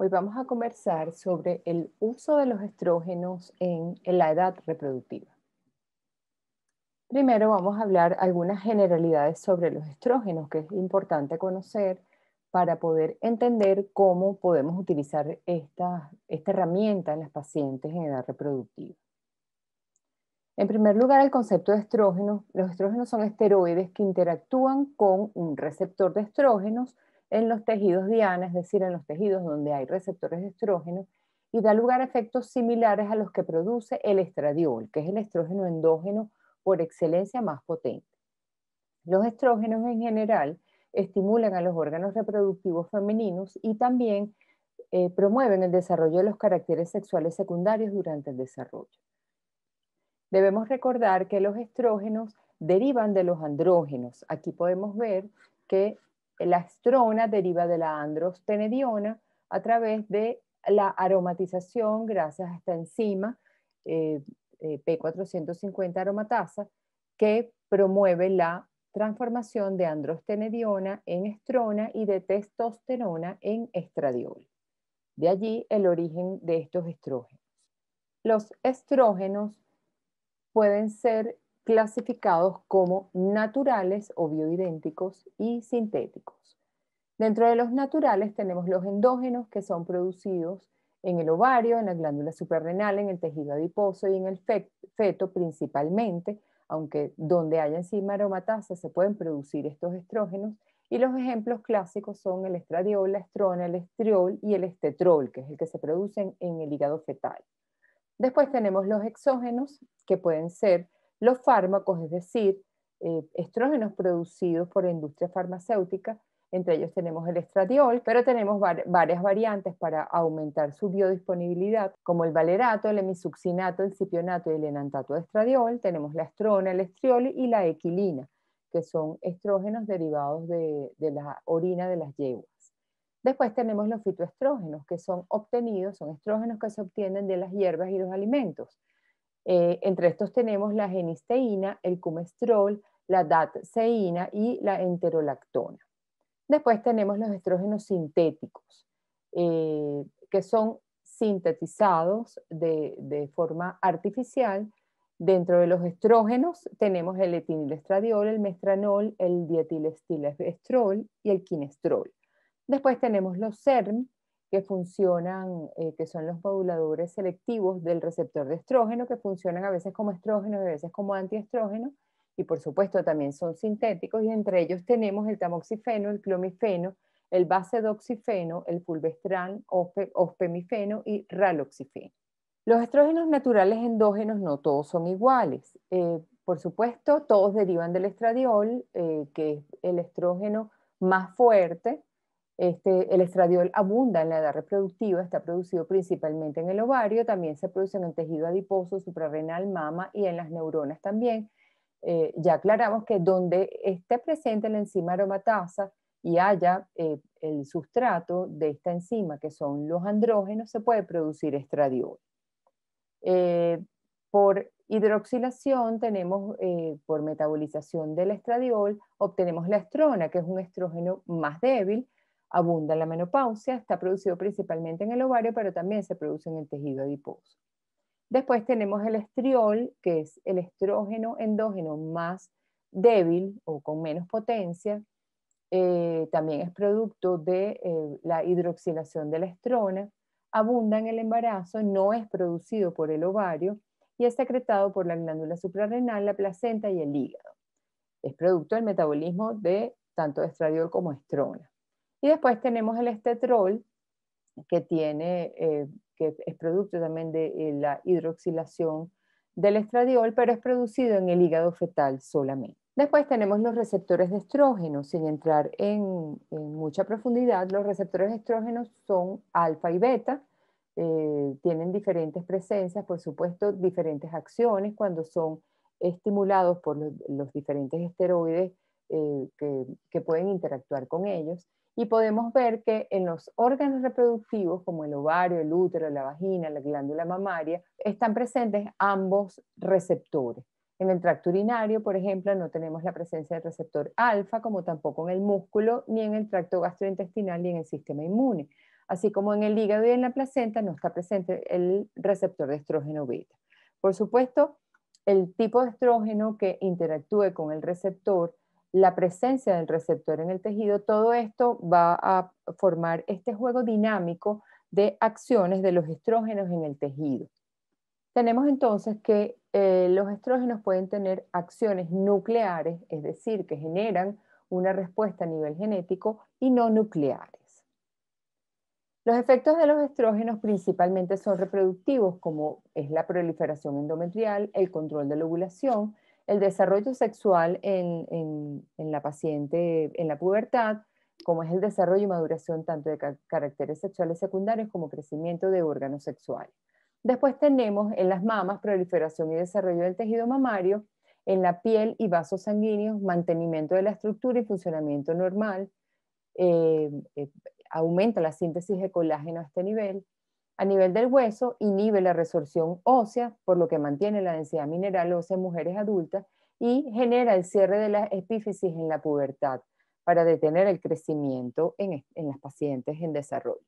Hoy vamos a conversar sobre el uso de los estrógenos en la edad reproductiva. Primero vamos a hablar algunas generalidades sobre los estrógenos, que es importante conocer para poder entender cómo podemos utilizar esta herramienta en las pacientes en edad reproductiva. En primer lugar, el concepto de estrógenos. Los estrógenos son esteroides que interactúan con un receptor de estrógenos en los tejidos diana, es decir, en los tejidos donde hay receptores de estrógenos, y da lugar a efectos similares a los que produce el estradiol, que es el estrógeno endógeno por excelencia más potente. Los estrógenos en general estimulan a los órganos reproductivos femeninos y también promueven el desarrollo de los caracteres sexuales secundarios durante el desarrollo. Debemos recordar que los estrógenos derivan de los andrógenos. Aquí podemos ver que la estrona deriva de la androstenediona a través de la aromatización gracias a esta enzima P450 aromatasa que promueve la transformación de androstenediona en estrona y de testosterona en estradiol. De allí el origen de estos estrógenos. Los estrógenos pueden ser clasificados como naturales o bioidénticos y sintéticos. Dentro de los naturales tenemos los endógenos que son producidos en el ovario, en la glándula suprarrenal, en el tejido adiposo y en el feto principalmente, aunque donde haya enzima aromatasa se pueden producir estos estrógenos, y los ejemplos clásicos son el estradiol, la estrona, el estriol y el estetrol, que es el que se produce en el hígado fetal. Después tenemos los exógenos, que pueden ser los fármacos, es decir, estrógenos producidos por la industria farmacéutica. Entre ellos tenemos el estradiol, pero tenemos varias variantes para aumentar su biodisponibilidad, como el valerato, el hemisuccinato, el cipionato y el enantato de estradiol. Tenemos la estrona, el estriol y la equilina, que son estrógenos derivados de la orina de las yeguas. Después tenemos los fitoestrógenos, que son estrógenos que se obtienen de las hierbas y los alimentos. Entre estos tenemos la genisteína, el cumestrol, la datseína y la enterolactona. Después tenemos los estrógenos sintéticos, que son sintetizados de forma artificial. Dentro de los estrógenos tenemos el etinilestradiol, el mestranol, el dietilestilestrol y el quinestrol. Después tenemos los SERM, que funcionan, que son los moduladores selectivos del receptor de estrógeno, que funcionan a veces como estrógeno y a veces como antiestrógeno, y por supuesto también son sintéticos, y entre ellos tenemos el tamoxifeno, el clomifeno, el basedoxifeno, el fulvestrán, ospemifeno y raloxifeno. Los estrógenos naturales endógenos no todos son iguales. Por supuesto, todos derivan del estradiol, que es el estrógeno más fuerte. El estradiol abunda en la edad reproductiva, está producido principalmente en el ovario, también se produce en el tejido adiposo, suprarrenal, mama y en las neuronas también. Ya aclaramos que donde esté presente la enzima aromatasa y haya el sustrato de esta enzima, que son los andrógenos, se puede producir estradiol. Por hidroxilación tenemos, por metabolización del estradiol, obtenemos la estrona, que es un estrógeno más débil, abunda en la menopausia, está producido principalmente en el ovario, pero también se produce en el tejido adiposo. Después tenemos el estriol, que es el estrógeno endógeno más débil o con menos potencia. También es producto de la hidroxilación de la estrona, abunda en el embarazo, no es producido por el ovario y es secretado por la glándula suprarrenal, la placenta y el hígado. Es producto del metabolismo de tanto estradiol como estrona. Y después tenemos el estetrol, que es producto también de la hidroxilación del estradiol, pero es producido en el hígado fetal solamente. Después tenemos los receptores de estrógeno. Sin entrar en mucha profundidad, los receptores de estrógeno son alfa y beta, tienen diferentes presencias, por supuesto, diferentes acciones cuando son estimulados por los diferentes esteroides que pueden interactuar con ellos. Y podemos ver que en los órganos reproductivos, como el ovario, el útero, la vagina, la glándula mamaria, están presentes ambos receptores. En el tracto urinario, por ejemplo, no tenemos la presencia del receptor alfa, como tampoco en el músculo, ni en el tracto gastrointestinal, ni en el sistema inmune. así como en el hígado y en la placenta no está presente el receptor de estrógeno beta. Por supuesto, el tipo de estrógeno que interactúe con el receptor, la presencia del receptor en el tejido, todo esto va a formar este juego dinámico de acciones de los estrógenos en el tejido. Tenemos entonces que los estrógenos pueden tener acciones nucleares, es decir, que generan una respuesta a nivel genético, y no nucleares. Los efectos de los estrógenos principalmente son reproductivos, como es la proliferación endometrial, el control de la ovulación, el desarrollo sexual en la paciente en la pubertad, como es el desarrollo y maduración tanto de caracteres sexuales secundarios como crecimiento de órganos sexuales. Después tenemos en las mamas proliferación y desarrollo del tejido mamario, en la piel y vasos sanguíneos, mantenimiento de la estructura y funcionamiento normal, aumenta la síntesis de colágeno a este nivel. A nivel del hueso, inhibe la resorción ósea, por lo que mantiene la densidad mineral ósea en mujeres adultas y genera el cierre de la epífisis en la pubertad para detener el crecimiento en las pacientes en desarrollo.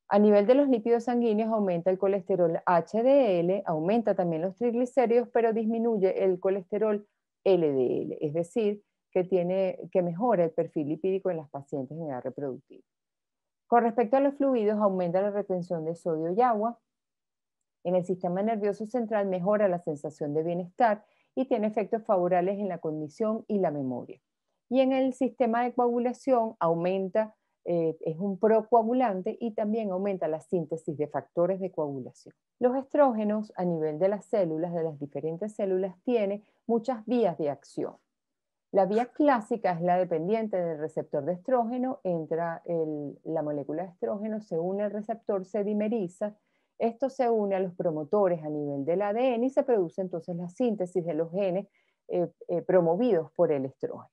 A nivel de los lípidos sanguíneos aumenta el colesterol HDL, aumenta también los triglicéridos, pero disminuye el colesterol LDL, es decir, que mejora el perfil lipídico en las pacientes en edad reproductiva. Con respecto a los fluidos, aumenta la retención de sodio y agua. En el sistema nervioso central mejora la sensación de bienestar y tiene efectos favorables en la cognición y la memoria. Y en el sistema de coagulación aumenta, es un procoagulante y también aumenta la síntesis de factores de coagulación. Los estrógenos a nivel de las células, de las diferentes células, tienen muchas vías de acción. La vía clásica es la dependiente del receptor de estrógeno, entra la molécula de estrógeno, se une al receptor, se dimeriza, esto se une a los promotores a nivel del ADN y se produce entonces la síntesis de los genes promovidos por el estrógeno.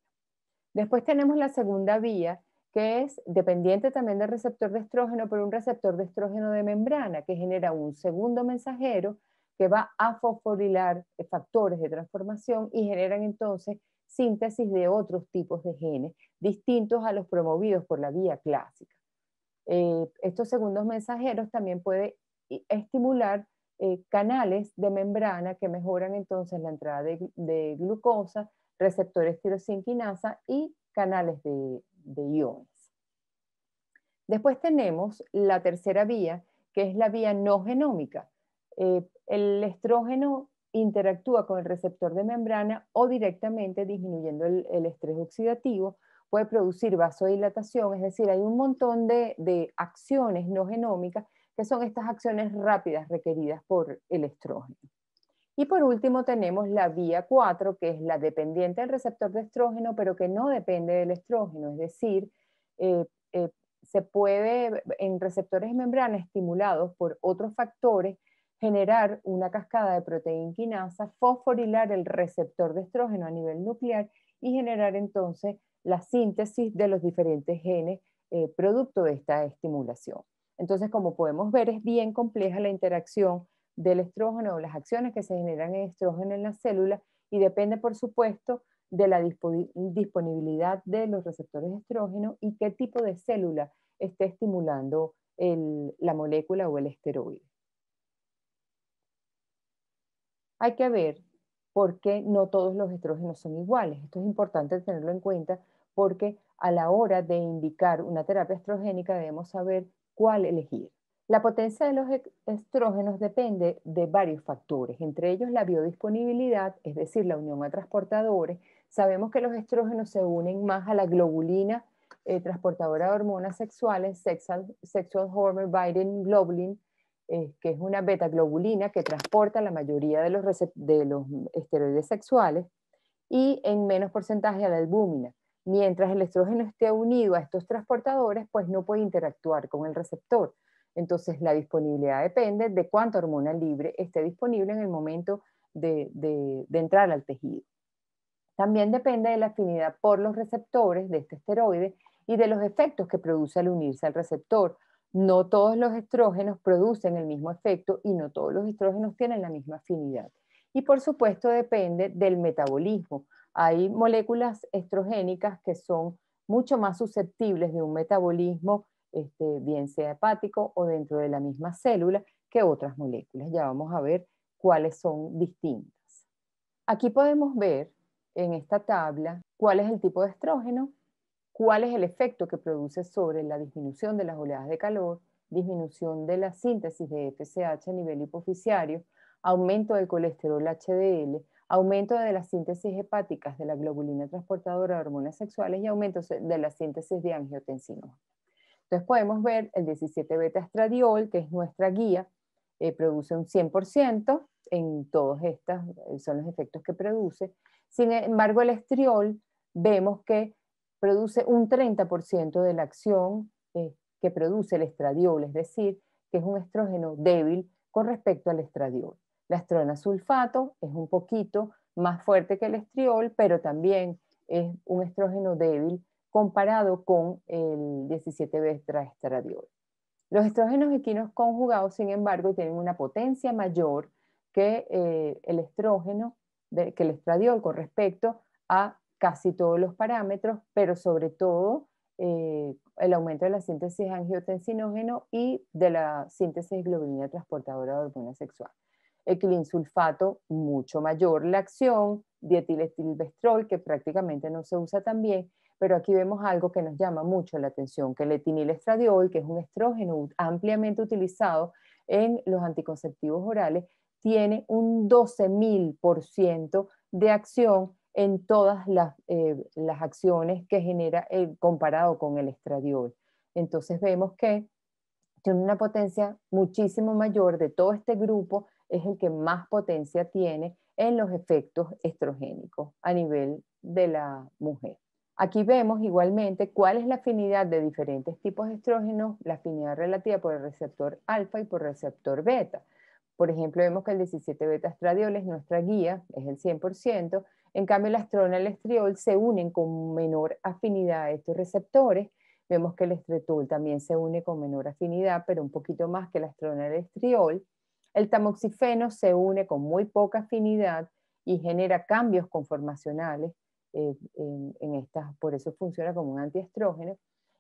Después tenemos la segunda vía, que es dependiente también del receptor de estrógeno, pero un receptor de estrógeno de membrana que genera un segundo mensajero que va a fosforilar factores de transformación y generan entonces síntesis de otros tipos de genes distintos a los promovidos por la vía clásica. Estos segundos mensajeros también pueden estimular canales de membrana que mejoran entonces la entrada de glucosa, receptores tirosinquinasa y canales de iones. Después tenemos la tercera vía, que es la vía no genómica. El estrógeno interactúa con el receptor de membrana o directamente disminuyendo el estrés oxidativo, puede producir vasodilatación, es decir, hay un montón de acciones no genómicas que son estas acciones rápidas requeridas por el estrógeno. Y por último tenemos la vía 4, que es la dependiente del receptor de estrógeno, pero que no depende del estrógeno, es decir, se puede en receptores de membrana estimulados por otros factores generar una cascada de proteína quinasa, fosforilar el receptor de estrógeno a nivel nuclear y generar entonces la síntesis de los diferentes genes producto de esta estimulación. Entonces, como podemos ver, es bien compleja la interacción del estrógeno o las acciones que se generan en estrógeno en las células y depende, por supuesto, de la disponibilidad de los receptores de estrógeno y qué tipo de célula esté estimulando la molécula o el esteroide. Hay que ver por qué no todos los estrógenos son iguales. Esto es importante tenerlo en cuenta porque a la hora de indicar una terapia estrogénica debemos saber cuál elegir. La potencia de los estrógenos depende de varios factores, entre ellos la biodisponibilidad, es decir, la unión a transportadores. Sabemos que los estrógenos se unen más a la globulina transportadora de hormonas sexuales, sexual hormone binding globulin, que es una beta-globulina que transporta la mayoría de los esteroides sexuales, y en menos porcentaje a la albúmina. Mientras el estrógeno esté unido a estos transportadores, pues no puede interactuar con el receptor. Entonces la disponibilidad depende de cuánta hormona libre esté disponible en el momento de entrar al tejido. También depende de la afinidad por los receptores de este esteroide y de los efectos que produce al unirse al receptor. No todos los estrógenos producen el mismo efecto y no todos los estrógenos tienen la misma afinidad. Y por supuesto depende del metabolismo. Hay moléculas estrogénicas que son mucho más susceptibles de un metabolismo bien sea hepático o dentro de la misma célula, que otras moléculas. Ya vamos a ver cuáles son distintas. Aquí podemos ver en esta tabla cuál es el tipo de estrógeno, cuál es el efecto que produce sobre la disminución de las oleadas de calor, disminución de la síntesis de FSH a nivel hipofisiario, aumento del colesterol HDL, aumento de las síntesis hepáticas de la globulina transportadora de hormonas sexuales y aumento de la síntesis de angiotensina. Entonces podemos ver el 17-beta-estradiol, que es nuestra guía, produce un 100% en todos estos, son los efectos que produce. Sin embargo, el estriol vemos que produce un 30% de la acción que produce el estradiol, es decir, que es un estrógeno débil con respecto al estradiol. La estrona sulfato es un poquito más fuerte que el estriol, pero también es un estrógeno débil comparado con el 17-beta-estradiol. Los estrógenos equinos conjugados, sin embargo, tienen una potencia mayor que el estrógeno, que el estradiol con respecto a casi todos los parámetros, pero sobre todo el aumento de la síntesis de angiotensinógeno y de la síntesis de globulina transportadora de hormona sexual. El clinsulfato, mucho mayor la acción, dietilestilbestrol, que prácticamente no se usa tan bien, pero aquí vemos algo que nos llama mucho la atención, que el etinilestradiol, que es un estrógeno ampliamente utilizado en los anticonceptivos orales, tiene un 12.000% de acción en todas las acciones que genera comparado con el estradiol. Entonces vemos que tiene una potencia muchísimo mayor de todo este grupo, es el que más potencia tiene en los efectos estrogénicos a nivel de la mujer. Aquí vemos igualmente cuál es la afinidad de diferentes tipos de estrógenos, la afinidad relativa por el receptor alfa y por el receptor beta. Por ejemplo, vemos que el 17-beta-estradiol es nuestra guía, es el 100%, en cambio la estrona y el estriol se unen con menor afinidad a estos receptores. Vemos que el estretol también se une con menor afinidad, pero un poquito más que la estrona y el estriol. El tamoxifeno se une con muy poca afinidad y genera cambios conformacionales en estas, por eso funciona como un antiestrógeno.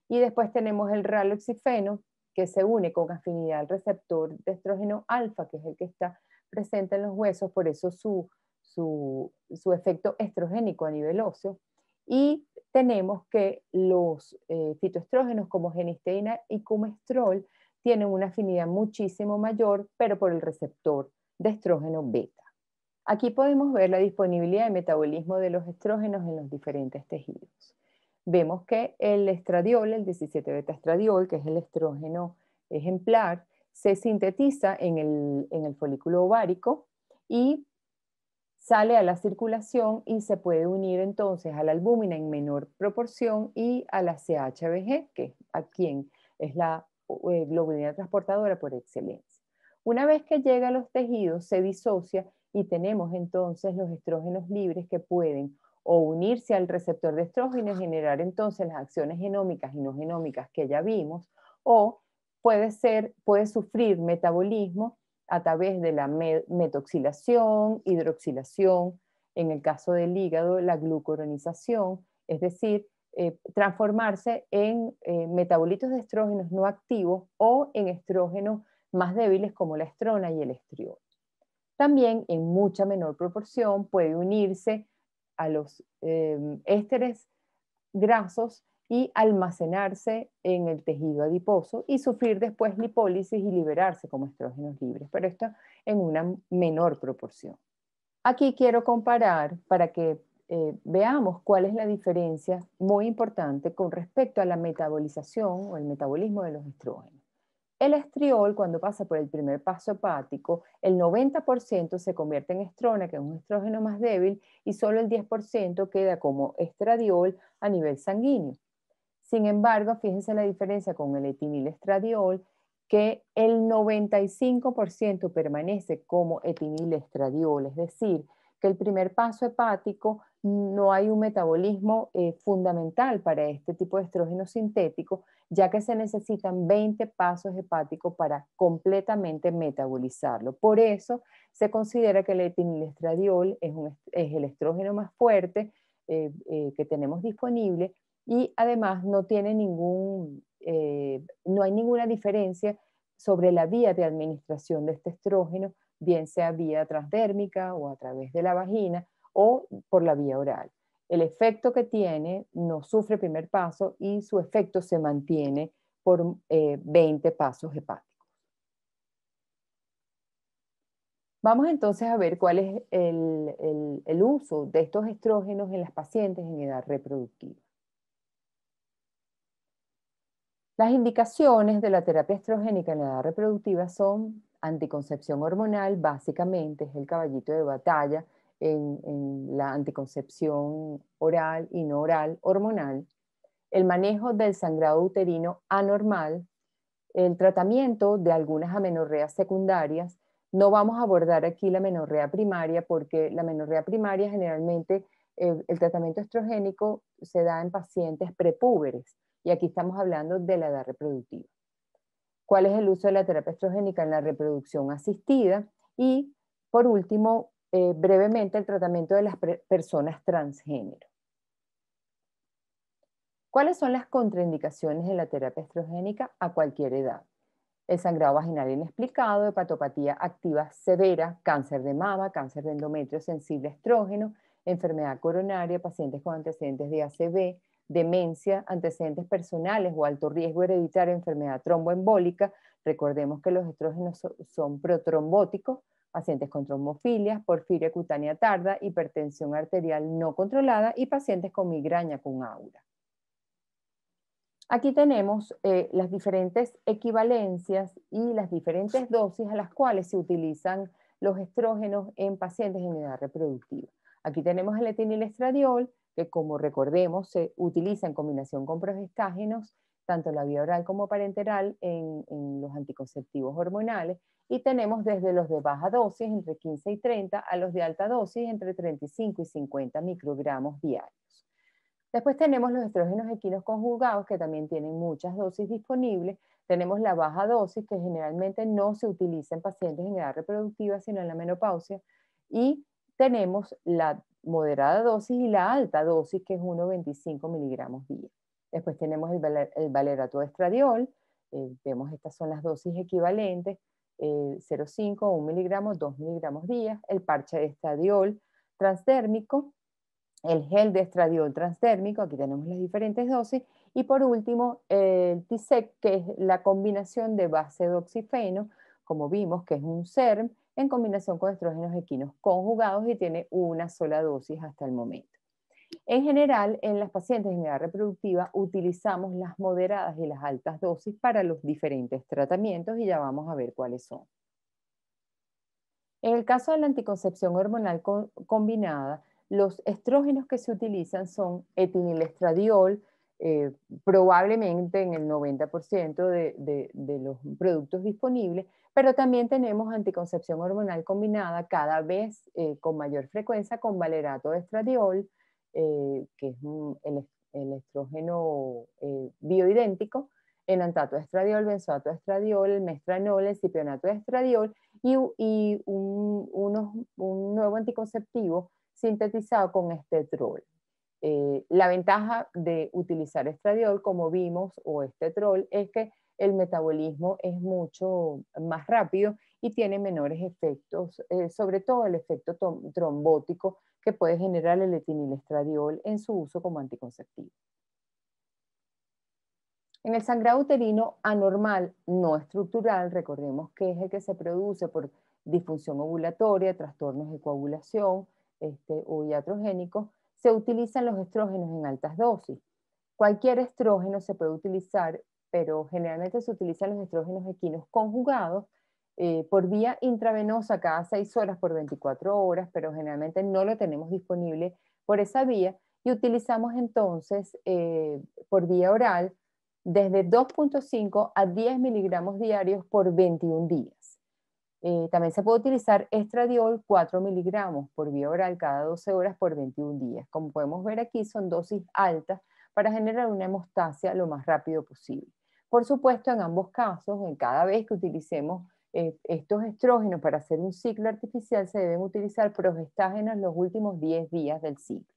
Y después tenemos el raloxifeno, que se une con afinidad al receptor de estrógeno alfa, que es el que está presente en los huesos, por eso su efecto estrogénico a nivel óseo. Y tenemos que los fitoestrógenos como genisteína y cumestrol tienen una afinidad muchísimo mayor, pero por el receptor de estrógeno beta. Aquí podemos ver la disponibilidad y metabolismo de los estrógenos en los diferentes tejidos. Vemos que el estradiol, el 17-beta-estradiol, que es el estrógeno ejemplar, se sintetiza en el folículo ovárico y sale a la circulación y se puede unir entonces a la albúmina en menor proporción y a la CHBG, que a quien es la globulina transportadora por excelencia. Una vez que llega a los tejidos, se disocia y tenemos entonces los estrógenos libres que pueden o unirse al receptor de estrógeno y generar entonces las acciones genómicas y no genómicas que ya vimos, o puede sufrir metabolismo a través de la metoxilación, hidroxilación, en el caso del hígado, la glucuronización, es decir, transformarse en metabolitos de estrógenos no activos o en estrógenos más débiles como la estrona y el estriol. También en mucha menor proporción puede unirse a los ésteres grasos y almacenarse en el tejido adiposo y sufrir después lipólisis y liberarse como estrógenos libres, pero esto en una menor proporción. Aquí quiero comparar para que veamos cuál es la diferencia muy importante con respecto a la metabolización o el metabolismo de los estrógenos. El estriol, cuando pasa por el primer paso hepático, el 90% se convierte en estrona, que es un estrógeno más débil, y solo el 10% queda como estradiol a nivel sanguíneo. Sin embargo, fíjense la diferencia con el etinilestradiol, que el 95% permanece como etinilestradiol, es decir, que el primer paso hepático no hay un metabolismo fundamental para este tipo de estrógeno sintético, ya que se necesitan 20 pasos hepáticos para completamente metabolizarlo. Por eso se considera que el etinilestradiol es el estrógeno más fuerte que tenemos disponible y además no tiene ningún no hay ninguna diferencia sobre la vía de administración de este estrógeno, bien sea vía transdérmica o a través de la vagina o por la vía oral. El efecto que tiene no sufre primer paso y su efecto se mantiene por 20 pasos hepáticos. Vamos entonces a ver cuál es el uso de estos estrógenos en las pacientes en edad reproductiva. Las indicaciones de la terapia estrogénica en la edad reproductiva son anticoncepción hormonal, básicamente es el caballito de batalla en la anticoncepción oral y no oral hormonal, el manejo del sangrado uterino anormal, el tratamiento de algunas amenorreas secundarias. No vamos a abordar aquí la menorrea primaria porque la menorrea primaria generalmente el tratamiento estrogénico se da en pacientes prepúberes y aquí estamos hablando de la edad reproductiva. ¿Cuál es el uso de la terapia estrogénica en la reproducción asistida? Y por último, brevemente el tratamiento de las personas transgénero. ¿Cuáles son las contraindicaciones de la terapia estrogénica a cualquier edad? El sangrado vaginal inexplicado, hepatopatía activa severa, cáncer de mama, cáncer de endometrio sensible a estrógeno, enfermedad coronaria, pacientes con antecedentes de ACV, demencia, antecedentes personales o alto riesgo hereditario, enfermedad tromboembólica. Recordemos que los estrógenos son protrombóticos, pacientes con trombofilia, porfiria cutánea tarda, hipertensión arterial no controlada y pacientes con migraña con aura. Aquí tenemos las diferentes equivalencias y las diferentes dosis a las cuales se utilizan los estrógenos en pacientes en edad reproductiva. Aquí tenemos el etinilestradiol, que como recordemos se utiliza en combinación con progestágenos, tanto la vía oral como parenteral en los anticonceptivos hormonales, y tenemos desde los de baja dosis, entre 15 y 30, a los de alta dosis, entre 35 y 50 microgramos diarios. Después tenemos los estrógenos equinos conjugados, que también tienen muchas dosis disponibles. Tenemos la baja dosis, que generalmente no se utiliza en pacientes en edad reproductiva, sino en la menopausia. Y tenemos la moderada dosis y la alta dosis, que es 1,25 miligramos día. Después tenemos el valerato de estradiol. Vemos estas son las dosis equivalentes, 0,5 o 1 miligramo, 2 miligramos día. El parche de estradiol transdérmico, el gel de estradiol transdérmico, aquí tenemos las diferentes dosis, y por último el TISEC, que es la combinación de base de oxifeno, como vimos que es un SERM, en combinación con estrógenos equinos conjugados y tiene una sola dosis hasta el momento. En general, en las pacientes en edad reproductiva utilizamos las moderadas y las altas dosis para los diferentes tratamientos y ya vamos a ver cuáles son. En el caso de la anticoncepción hormonal combinada, los estrógenos que se utilizan son etinilestradiol, probablemente en el 90% de los productos disponibles, pero también tenemos anticoncepción hormonal combinada cada vez con mayor frecuencia con valerato de estradiol, que es el estrógeno bioidéntico, enantato de estradiol, benzoato de estradiol, el mestranol, el cipionato de estradiol y un nuevo anticonceptivo sintetizado con estetrol. La ventaja de utilizar estradiol, como vimos, o estetrol, es que el metabolismo es mucho más rápido y tiene menores efectos, sobre todo el efecto trombótico que puede generar el etinilestradiol en su uso como anticonceptivo. En el sangrado uterino anormal no estructural, recordemos que es el que se produce por disfunción ovulatoria, trastornos de coagulación o iatrogénicos, se utilizan los estrógenos en altas dosis. Cualquier estrógeno se puede utilizar, pero generalmente se utilizan los estrógenos equinos conjugados por vía intravenosa cada 6 horas por 24 horas, pero generalmente no lo tenemos disponible por esa vía y utilizamos entonces por vía oral desde 2,5 a 10 miligramos diarios por 21 días. También se puede utilizar estradiol 4 miligramos por vía oral cada 12 horas por 21 días. Como podemos ver aquí, son dosis altas para generar una hemostasia lo más rápido posible. Por supuesto, en ambos casos, en cada vez que utilicemos estos estrógenos para hacer un ciclo artificial, se deben utilizar progestágenos los últimos 10 días del ciclo.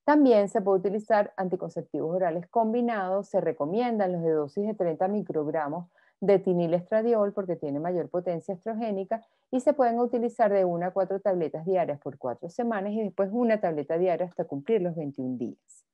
También se puede utilizar anticonceptivos orales combinados. Se recomiendan los de dosis de 30 microgramos de etinilestradiol porque tiene mayor potencia estrogénica, y se pueden utilizar de 1 a 4 tabletas diarias por 4 semanas y después una tableta diaria hasta cumplir los 21 días.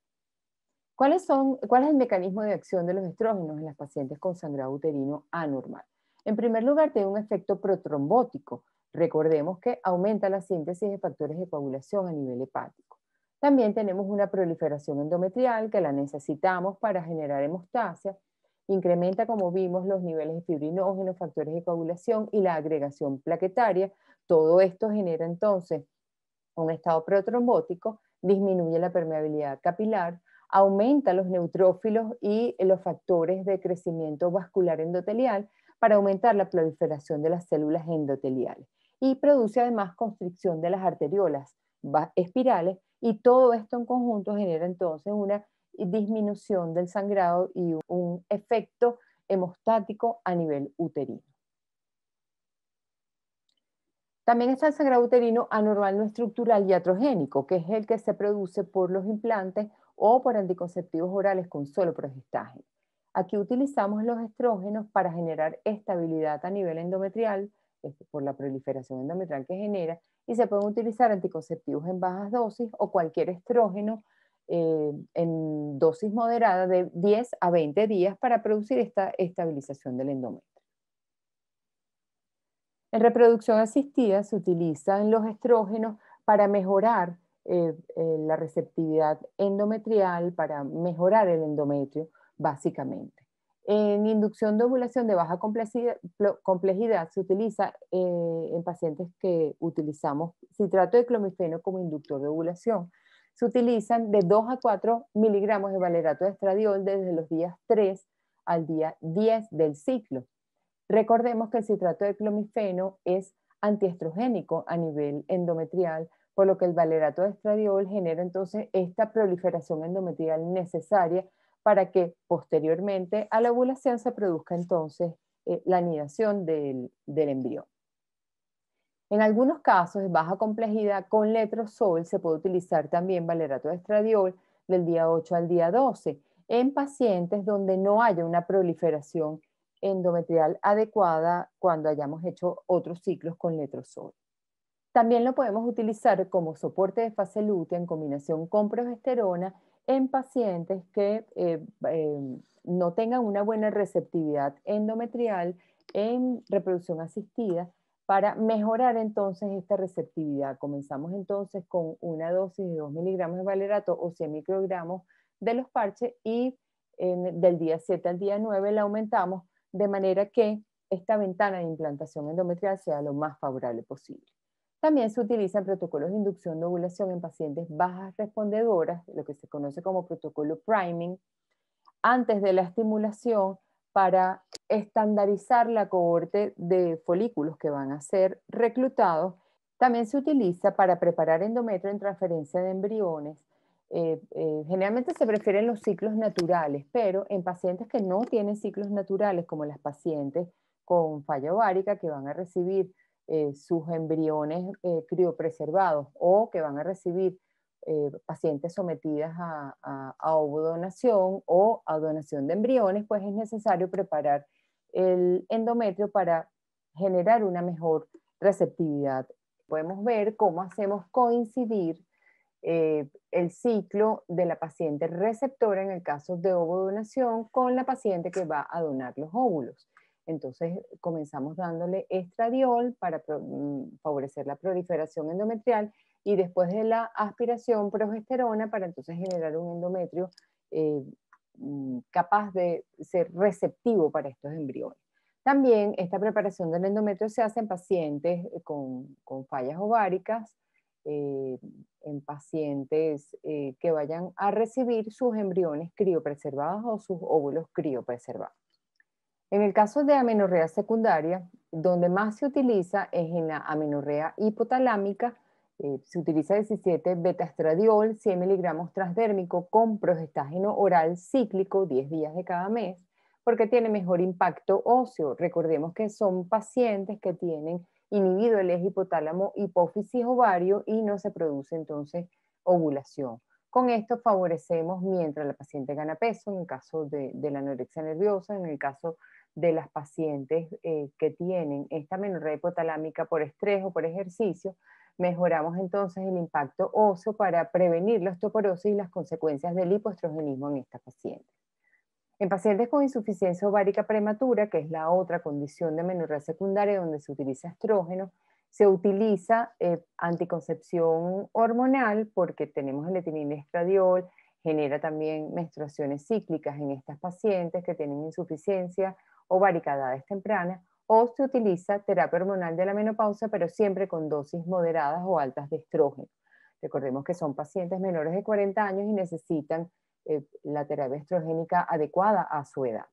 ¿Cuál es el mecanismo de acción de los estrógenos en las pacientes con sangrado uterino anormal? En primer lugar, tiene un efecto protrombótico. Recordemos que aumenta la síntesis de factores de coagulación a nivel hepático. También tenemos una proliferación endometrial que la necesitamos para generar hemostasia. Incrementa, como vimos, los niveles de fibrinógenos, factores de coagulación y la agregación plaquetaria. Todo esto genera entonces un estado protrombótico, disminuye la permeabilidad capilar, aumenta los neutrófilos y los factores de crecimiento vascular endotelial para aumentar la proliferación de las células endoteliales, y produce además constricción de las arteriolas espirales, y todo esto en conjunto genera entonces una disminución del sangrado y un efecto hemostático a nivel uterino. También está el sangrado uterino anormal no estructural iatrogénico, que es el que se produce por los implantes o por anticonceptivos orales con solo progestágeno. Aquí utilizamos los estrógenos para generar estabilidad a nivel endometrial, por la proliferación endometrial que genera, y se pueden utilizar anticonceptivos en bajas dosis o cualquier estrógeno en dosis moderada de 10 a 20 días para producir esta estabilización del endometrio. En reproducción asistida se utilizan los estrógenos para mejorar la receptividad endometrial, para mejorar el endometrio, básicamente. En inducción de ovulación de baja complejidad se utiliza en pacientes que utilizamos citrato de clomifeno como inductor de ovulación. Se utilizan de 2 a 4 miligramos de valerato de estradiol desde los días 3 al día 10 del ciclo. Recordemos que el citrato de clomifeno es antiestrogénico a nivel endometrial, por lo que el valerato de estradiol genera entonces esta proliferación endometrial necesaria para que posteriormente a la ovulación se produzca entonces la anidación del embrión. En algunos casos de baja complejidad con letrozol se puede utilizar también valerato de estradiol del día 8 al día 12 en pacientes donde no haya una proliferación endometrial adecuada cuando hayamos hecho otros ciclos con letrozol. También lo podemos utilizar como soporte de fase lútea en combinación con progesterona en pacientes que no tengan una buena receptividad endometrial en reproducción asistida, para mejorar entonces esta receptividad. Comenzamos entonces con una dosis de 2 miligramos de valerato o 100 microgramos de los parches, y del día 7 al día 9 la aumentamos de manera que esta ventana de implantación endometrial sea lo más favorable posible. También se utilizan protocolos de inducción de ovulación en pacientes bajas respondedoras, lo que se conoce como protocolo priming, antes de la estimulación, para estandarizar la cohorte de folículos que van a ser reclutados. También se utiliza para preparar endometrio en transferencia de embriones. Generalmente se prefieren los ciclos naturales, pero en pacientes que no tienen ciclos naturales, como las pacientes con falla ovárica que van a recibir sus embriones criopreservados, o que van a recibir pacientes sometidas a ovodonación o a donación de embriones, pues es necesario preparar el endometrio para generar una mejor receptividad. Podemos ver cómo hacemos coincidir el ciclo de la paciente receptora en el caso de ovodonación con la paciente que va a donar los óvulos. Entonces comenzamos dándole estradiol para favorecer la proliferación endometrial, y después de la aspiración progesterona para entonces generar un endometrio capaz de ser receptivo para estos embriones. También esta preparación del endometrio se hace en pacientes con fallas ováricas, en pacientes que vayan a recibir sus embriones criopreservados o sus óvulos criopreservados. En el caso de amenorrea secundaria, donde más se utiliza es en la amenorrea hipotalámica. Se utiliza 17 betaestradiol, 100 miligramos transdérmico con progestágeno oral cíclico, 10 días de cada mes, porque tiene mejor impacto óseo. Recordemos que son pacientes que tienen inhibido el eje hipotálamo hipófisis ovario y no se produce entonces ovulación. Con esto favorecemos mientras la paciente gana peso, en el caso de la anorexia nerviosa, en el caso de las pacientes que tienen esta amenorrea hipotalámica por estrés o por ejercicio, mejoramos entonces el impacto óseo para prevenir la osteoporosis y las consecuencias del hipoestrogenismo en estas pacientes. En pacientes con insuficiencia ovárica prematura, que es la otra condición de amenorrea secundaria donde se utiliza estrógeno, se utiliza anticoncepción hormonal porque tenemos el etinilestradiol, genera también menstruaciones cíclicas en estas pacientes que tienen insuficiencia ovárica a edades tempranas, o se utiliza terapia hormonal de la menopausia, pero siempre con dosis moderadas o altas de estrógeno. Recordemos que son pacientes menores de 40 años y necesitan la terapia estrogénica adecuada a su edad.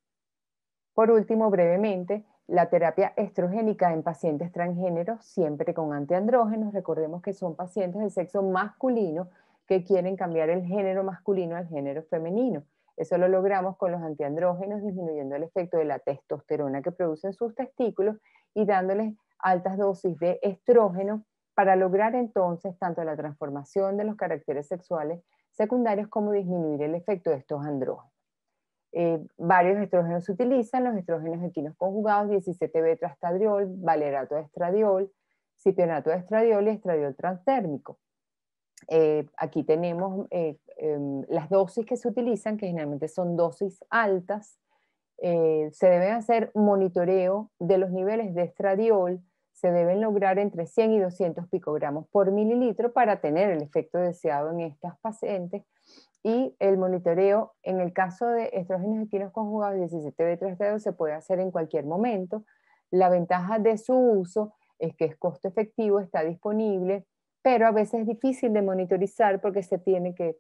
Por último, brevemente, la terapia estrogénica en pacientes transgéneros, siempre con antiandrógenos. Recordemos que son pacientes de sexo masculino que quieren cambiar el género masculino al género femenino. Eso lo logramos con los antiandrógenos, disminuyendo el efecto de la testosterona que producen sus testículos y dándoles altas dosis de estrógeno para lograr entonces tanto la transformación de los caracteres sexuales secundarios como disminuir el efecto de estos andrógenos. Varios estrógenos se utilizan, los estrógenos equinos conjugados, 17-beta-estradiol, valerato de estradiol, cipionato de estradiol y estradiol transdérmico. Aquí tenemos las dosis que se utilizan, que generalmente son dosis altas. Se deben hacer monitoreo de los niveles de estradiol, se deben lograr entre 100 y 200 picogramos por mililitro para tener el efecto deseado en estas pacientes. Y el monitoreo, en el caso de estrógenos equinos conjugados 17-beta-estradiol, se puede hacer en cualquier momento. La ventaja de su uso es que es costo efectivo, está disponible, pero a veces es difícil de monitorizar porque se tiene que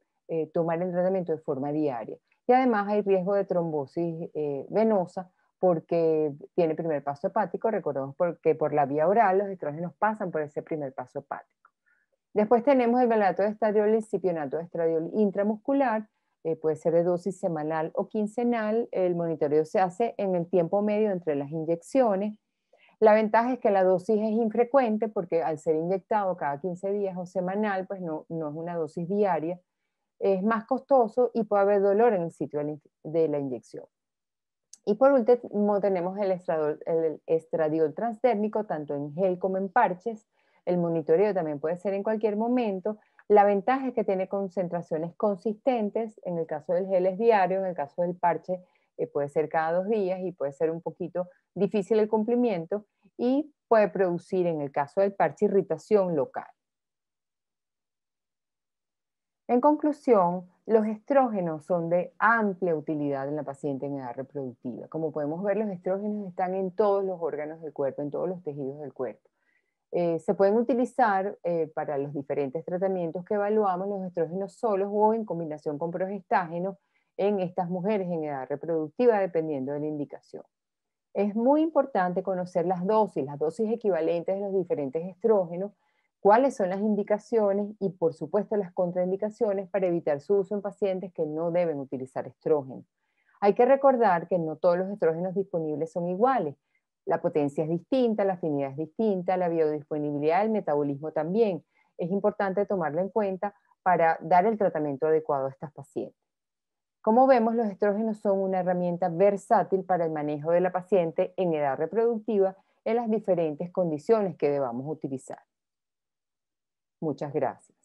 tomar el tratamiento de forma diaria. Y además hay riesgo de trombosis venosa porque tiene primer paso hepático. Recordemos que por la vía oral los estrógenos pasan por ese primer paso hepático. Después tenemos el valerato de estradiol y el cipionato de estradiol intramuscular, puede ser de dosis semanal o quincenal. El monitoreo se hace en el tiempo medio entre las inyecciones. La ventaja es que la dosis es infrecuente porque al ser inyectado cada 15 días o semanal, pues no es una dosis diaria. Es más costoso y puede haber dolor en el sitio de la inyección. Y por último tenemos el estradiol transdérmico, tanto en gel como en parches. El monitoreo también puede ser en cualquier momento. La ventaja es que tiene concentraciones consistentes. En el caso del gel es diario, en el caso del parche puede ser cada 2 días y puede ser un poquito difícil el cumplimiento y puede producir, en el caso del parche, irritación local. En conclusión, los estrógenos son de amplia utilidad en la paciente en edad reproductiva. Como podemos ver, los estrógenos están en todos los órganos del cuerpo, en todos los tejidos del cuerpo. Se pueden utilizar para los diferentes tratamientos que evaluamos, los estrógenos solos o en combinación con progestágeno en estas mujeres en edad reproductiva, dependiendo de la indicación. Es muy importante conocer las dosis equivalentes de los diferentes estrógenos, cuáles son las indicaciones y, por supuesto, las contraindicaciones para evitar su uso en pacientes que no deben utilizar estrógeno. Hay que recordar que no todos los estrógenos disponibles son iguales. La potencia es distinta, la afinidad es distinta, la biodisponibilidad, el metabolismo también. Es importante tomarlo en cuenta para dar el tratamiento adecuado a estas pacientes. Como vemos, los estrógenos son una herramienta versátil para el manejo de la paciente en edad reproductiva en las diferentes condiciones que debamos utilizar. Muchas gracias.